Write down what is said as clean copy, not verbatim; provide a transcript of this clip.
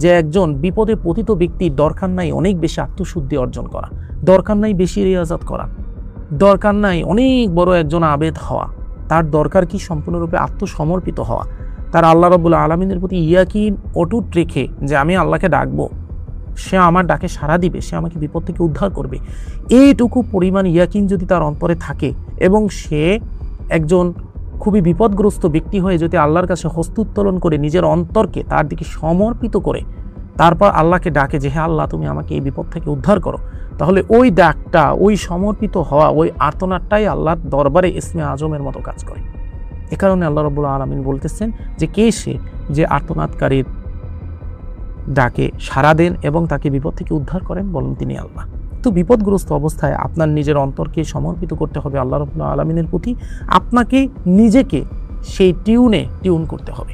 যে একজন বিপদে পতিত ব্যক্তির দরকার নাই অনেক বেশি আত্মশুদ্ধি অর্জন করা, দরকার নাই বেশি রিয়াজাত করা, দরকার নাই অনেক বড় একজন আবেদ হওয়া। তার দরকার কি সম্পূর্ণরূপে আত্মসমর্পিত হওয়া, তার আল্লাহ রাব্বুল আলামিনের প্রতি ইয়াকিন অটুট রেখে যে আমি আল্লাহকে ডাকবো, সে আমার ডাকে সাড়া দিবে, সে আমাকে বিপদ থেকে উদ্ধার করবে। এইটুকু পরিমাণ ইয়াকিন যদি তার অন্তরে থাকে এবং সে একজন খুবই বিপদগ্রস্ত ব্যক্তি হয়ে যদি আল্লাহর কাছে হস্তুত্তোলন করে নিজের অন্তরকে তার দিকে সমর্পিত করে তারপর আল্লাহকে ডাকে যে হে আল্লাহ তুমি আমাকে এই বিপদ থেকে উদ্ধার করো, তাহলে ওই ডাকটা, ওই সমর্পিত হওয়া, ওই আর্তনাদটাই আল্লাহর দরবারে ইসমে আজমের মতো কাজ করে। এ কারণে আল্লাহ রাব্বুল আলামিন বলতেছেন যে কে সে যে আর্তনাদকারীর ডাকে সাড়া দেন এবং তাকে বিপদ থেকে উদ্ধার করেন, বলেন তিনি আল্লাহ। তো বিপদগ্রস্ত অবস্থায় আপনার নিজের অন্তরকে সমর্পিত করতে হবে আল্লাহ রাব্বুল আলামিনের প্রতি, আপনাকে নিজেকে সেই টিউন করতে হবে।